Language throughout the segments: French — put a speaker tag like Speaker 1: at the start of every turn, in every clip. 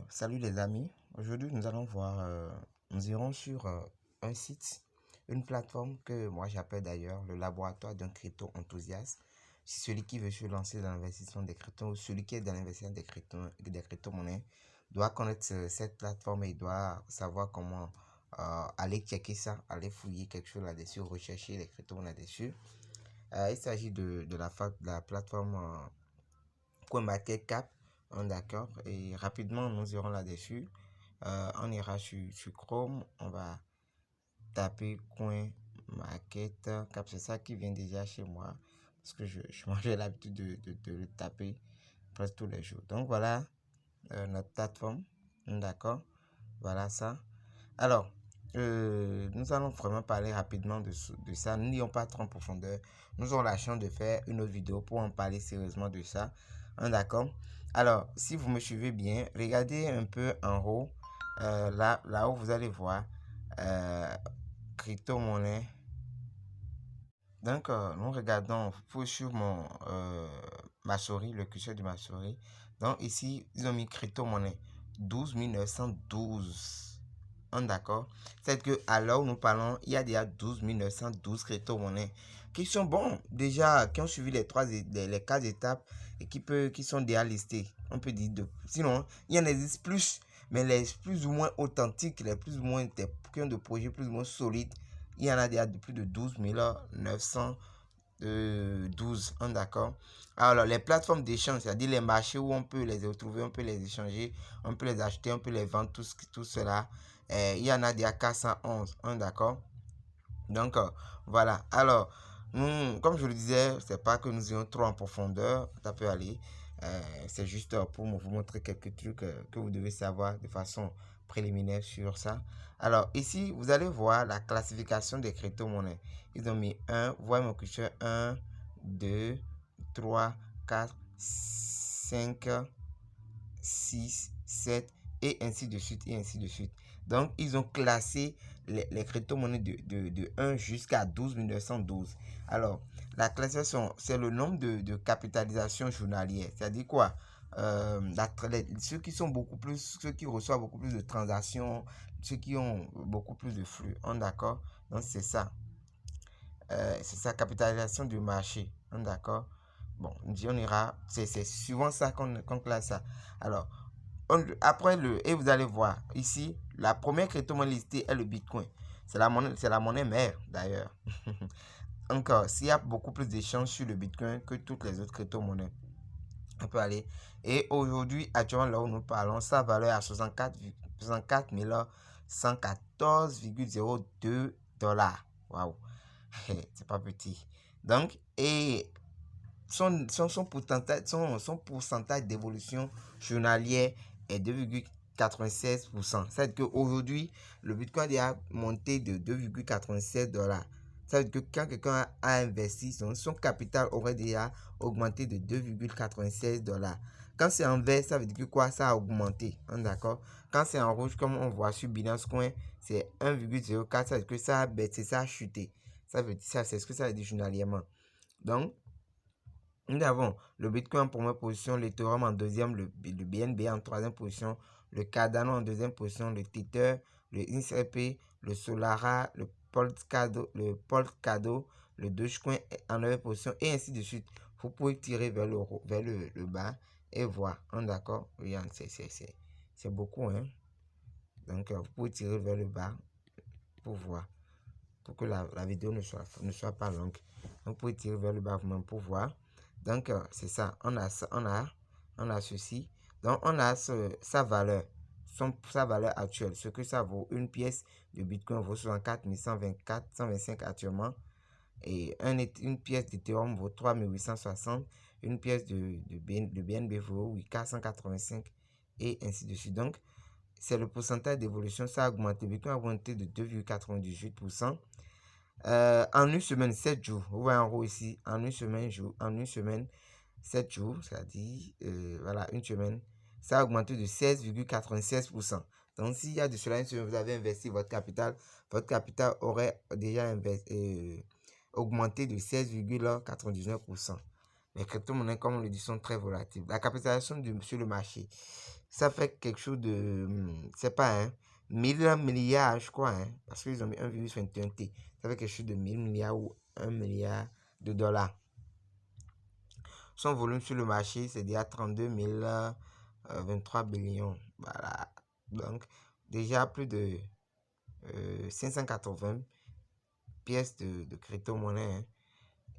Speaker 1: Salut les amis. Aujourd'hui, nous allons voir, nous irons sur un site, une plateforme que moi j'appelle d'ailleurs le laboratoire d'un crypto enthousiaste. C'est celui qui veut se lancer dans l'investissement des cryptos, celui qui est dans l'investissement des crypto-monnaies doit connaître cette plateforme et doit savoir comment aller checker ça, aller fouiller quelque chose là-dessus, rechercher les crypto-monnaies là-dessus. Il s'agit de la plateforme CoinMarketCap. D'accord. Et rapidement, nous irons là-dessus. On ira sur Chrome. On va taper CoinMarketCap. C'est ça qui vient déjà chez moi. Parce que je j'ai l'habitude de le taper presque tous les jours. Donc voilà notre plateforme. D'accord. Voilà ça. Alors, nous allons vraiment parler rapidement de ça. Nous n'irons pas trop en profondeur. Nous aurons la chance de faire une autre vidéo pour en parler sérieusement de ça. D'accord. Alors, si vous me suivez bien, regardez un peu en haut. Là où vous allez voir crypto-monnaie. Donc, nous regardons sur ma souris, le curseur de ma souris. Donc, ici, ils ont mis crypto-monnaie 12 912. D'accord. C'est que à l'heure où nous parlons, il y a déjà 12 912 crypto-monnaies qui sont bons, déjà, qui ont suivi les 4 étapes et qui sont déjà listées. On peut dire sinon, il y en existe plus, mais les plus ou moins authentiques, les plus ou moins qui ont des projets plus ou moins solides, il y en a déjà de plus de 12 912. D'accord. Alors, les plateformes d'échange, c'est-à-dire les marchés où on peut les retrouver, on peut les échanger, on peut les acheter, on peut les vendre, tout cela. Il y en a déjà 411. D'accord. Donc, voilà. Alors, comme je le disais, c'est pas que nous irons trop en profondeur. Ça peut aller. C'est juste pour vous montrer quelques trucs que vous devez savoir de façon préliminaire sur ça. Alors, ici, vous allez voir la classification des crypto-monnaies. Ils ont mis 1, voyez mon curseur, 1, 2, 3, 4, 5, 6, 7, et ainsi de suite, et ainsi de suite. Donc, ils ont classé les crypto-monnaies de 1 jusqu'à 12 912. Alors, la classification, c'est le nombre de capitalisation journalière. C'est-à-dire quoi? Ceux qui sont beaucoup plus, ceux qui reçoivent beaucoup plus de transactions, ceux qui ont beaucoup plus de flux. D'accord? Donc, c'est ça. C'est ça, capitalisation du marché. D'accord? Bon, on ira. C'est souvent ça qu'on classe ça. Alors, après et vous allez voir ici, la première crypto-monnaie listée est le Bitcoin. C'est la monnaie mère d'ailleurs. Encore, s'il y a beaucoup plus d'échanges sur le Bitcoin que toutes les autres crypto-monnaies, on peut aller. Et aujourd'hui, actuellement, là où nous parlons, sa valeur est à 64 114,02 $. Waouh, c'est pas petit. Donc, et son pourcentage d'évolution journalière est 2,96%. C'est-à-dire qu'aujourd'hui, le Bitcoin a monté de 2,96 $. Ça veut dire que quand quelqu'un a investi, son capital aurait déjà augmenté de 2,96 $. Quand c'est en vert, ça veut dire que quoi? Ça a augmenté. D'accord? Quand c'est en rouge, comme on voit sur Binance Coin, c'est 1,04. Ça veut dire que ça a baissé, ça a chuté. Ça veut dire ça, c'est ce que ça veut dire journalièrement. Donc, nous avons le Bitcoin en première position, l'Ethereum en deuxième, le BNB en troisième position, le Cardano en deuxième position, le Tether, le XRP, le Solara, le Polkadot, le Dogecoin en neuvième position, et ainsi de suite. Vous pouvez tirer vers le bas et voir. D'accord? Regarde, c'est beaucoup. Hein? Donc, vous pouvez tirer vers le bas pour voir. Pour que la vidéo ne soit pas longue. Donc, vous pouvez tirer vers le bas vous-même pour voir. Donc, c'est ça. On a ceci. Donc, on a sa valeur. Sa valeur actuelle. Ce que ça vaut. Une pièce de Bitcoin vaut 64 125 actuellement. Et une pièce d'Ethereum vaut 3860. Une pièce de BNB vaut 485. Et ainsi de suite. Donc, c'est le pourcentage d'évolution. Ça a augmenté. Bitcoin a augmenté de 2,98%. En une semaine, 7 jours. Vous voyez en haut ici, en une semaine, 7 jours, c'est-à-dire, voilà, une semaine, ça a augmenté de 16,96%. Donc, s'il y a de cela une semaine, vous avez investi votre capital aurait déjà augmenté de 16,99%. Les crypto-monnaies, comme on le dit, sont très volatiles. La capitalisation sur le marché. ça fait quelque chose de, c'est pas, 1000 milliards, je crois, parce qu'ils ont mis 1,21 T. Ça fait quelque chose de 1000 milliards ou 1 milliard de dollars. Son volume sur le marché, c'est déjà 32 023 billions. Voilà. Donc, déjà plus de 580 pièces de crypto-monnaie.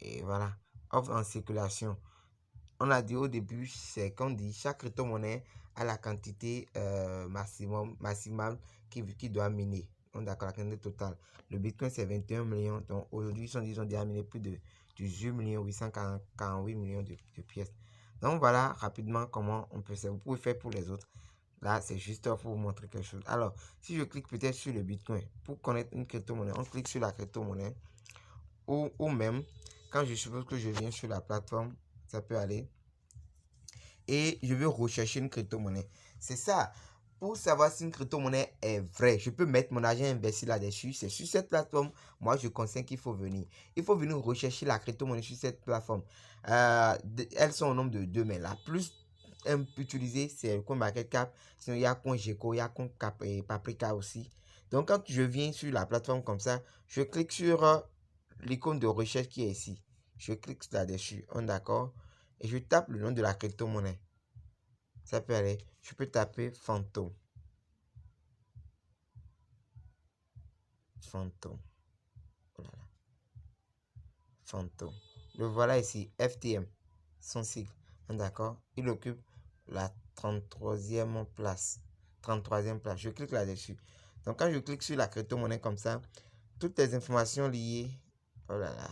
Speaker 1: Et voilà. Offre en circulation. On a dit au début, c'est qu'on dit chaque crypto-monnaie a la quantité maximale qui doit miner. On est d'accord, la quantité totale. Le Bitcoin, c'est 21 millions. Donc aujourd'hui, ils ont déjà miné plus de 18 848 millions de pièces. Donc voilà rapidement comment on peut faire. Vous pouvez faire pour les autres. Là, c'est juste pour vous montrer quelque chose. Alors, si je clique peut-être sur le Bitcoin, pour connaître une crypto-monnaie, on clique sur la crypto-monnaie. Ou même, quand je suppose que je viens sur la plateforme, ça peut aller. Et je veux rechercher une crypto-monnaie. C'est ça. Pour savoir si une crypto-monnaie est vraie, je peux mettre mon argent investi là-dessus. C'est sur cette plateforme, moi je conseille qu'il faut venir. Il faut venir rechercher la crypto-monnaie sur cette plateforme. Elles sont au nombre de deux, mais la plus utilisée, c'est le CoinMarketCap. Sinon, il y a CoinGecko, il y a Paprika aussi. Donc, quand je viens sur la plateforme comme ça, je clique sur l'icône de recherche qui est ici. Je clique là-dessus, on est d'accord? Et je tape le nom de la crypto-monnaie. Ça peut aller. Je peux taper fantôme. Fantôme. Oh là là. Fantôme. Le voilà ici. FTM. Son sigle. D'accord. Il occupe la 33e place. 33e place. Je clique là-dessus. Donc quand je clique sur la crypto-monnaie comme ça, toutes les informations liées. Oh là là.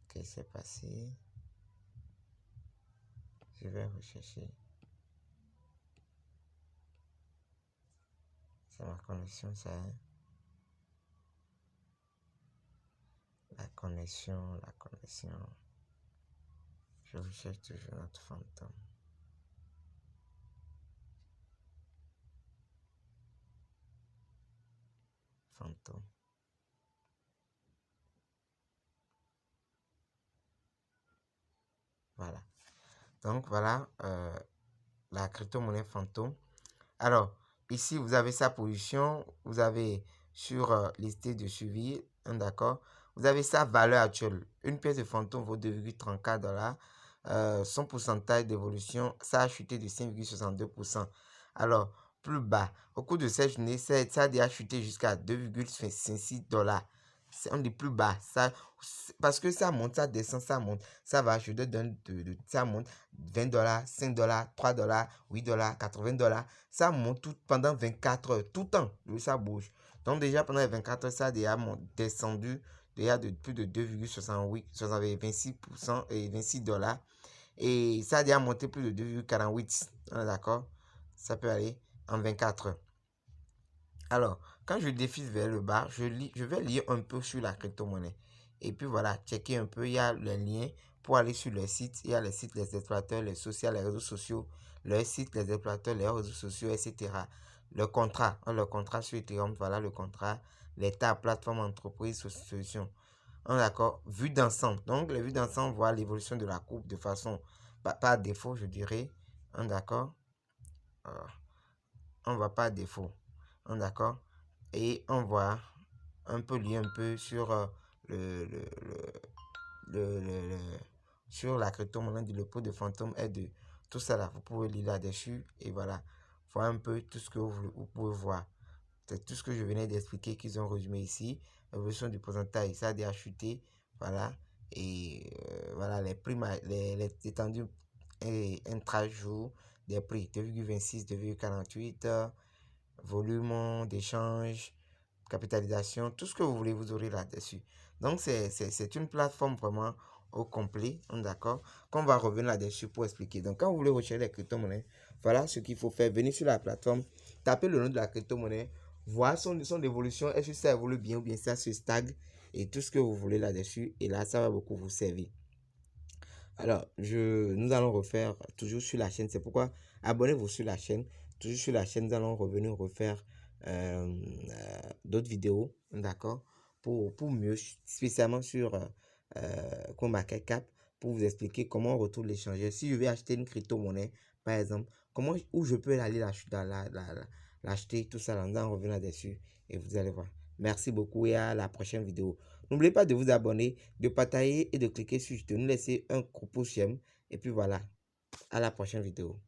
Speaker 1: Qu'est-ce qui s'est passé? Je vais rechercher. C'est ma connexion, ça. La connexion. Je recherche toujours notre fantôme. Fantôme. Voilà. Donc voilà la crypto-monnaie fantôme. Alors, ici, vous avez sa position. Vous avez sur listé de suivi. D'accord. Vous avez sa valeur actuelle. Une pièce de fantôme vaut 2,34 dollars. Son pourcentage d'évolution, ça a chuté de 5,62%. Alors, plus bas. Au cours de cette journée, ça a déjà chuté jusqu'à 2,56 dollars. C'est un des plus bas. Ça, parce que ça monte, ça descend, ça monte. Ça va, je te donne ça monte 20 dollars, 5 dollars, 3 dollars, 8 dollars, 80 dollars. Ça monte tout pendant 24 heures, tout le temps. Ça bouge. Donc déjà pendant les 24 heures, ça a déjà descendu déjà de plus de 2,68, 26% et 26 dollars. Et ça a déjà monté plus de 2,48. D'accord? Ça peut aller en 24 heures. Alors, quand je défile vers le bas, je vais lire un peu sur la crypto-monnaie. Et puis voilà, checker un peu, il y a le lien pour aller sur le site. Il y a les sites, les exploiteurs, les sociaux, les réseaux sociaux, le site, les exploiteurs, les réseaux sociaux, etc. Le contrat sur Ethereum, voilà le contrat. L'état, plateforme, entreprise, solution. On est d'accord, vue d'ensemble. Donc, la vue d'ensemble voit l'évolution de la courbe de façon, pas défaut, je dirais. On est d'accord? On va pas défaut. On est d'accord? Et on voit un peu lié un peu sur sur la crypto-monnaie, le pot de fantôme est de tout ça là. Vous pouvez lire là-dessus et voilà. Voir un peu tout ce que vous pouvez voir. C'est tout ce que je venais d'expliquer qu'ils ont résumé ici. L'évolution du pourcentage, ça a déjà chuté. Voilà. Et voilà les prix, les étendues intra-jour des prix 2,26, 2,48, volume d'échange, capitalisation, tout ce que vous voulez, vous aurez là-dessus. Donc, c'est une plateforme vraiment au complet, d'accord, qu'on va revenir là-dessus pour expliquer. Donc, quand vous voulez rechercher les crypto-monnaies, voilà ce qu'il faut faire. Venez sur la plateforme, tapez le nom de la crypto-monnaie, voir son évolution, est-ce que ça évolue bien ou bien ça se stagne, et tout ce que vous voulez là-dessus. Et là, ça va beaucoup vous servir. Alors, nous allons refaire toujours sur la chaîne. C'est pourquoi abonnez-vous sur la chaîne. Toujours sur la chaîne, nous allons revenir refaire d'autres vidéos, d'accord, pour mieux, spécialement sur CoinMarketCap, pour vous expliquer comment on retrouve l'échangeur. Si je vais acheter une crypto-monnaie, par exemple, où je peux aller l'acheter, tout ça, on revient dessus et vous allez voir. Merci beaucoup et à la prochaine vidéo. N'oubliez pas de vous abonner, de partager et de cliquer sur, de nous laisser un gros pouce j'aime. Et puis voilà, à la prochaine vidéo.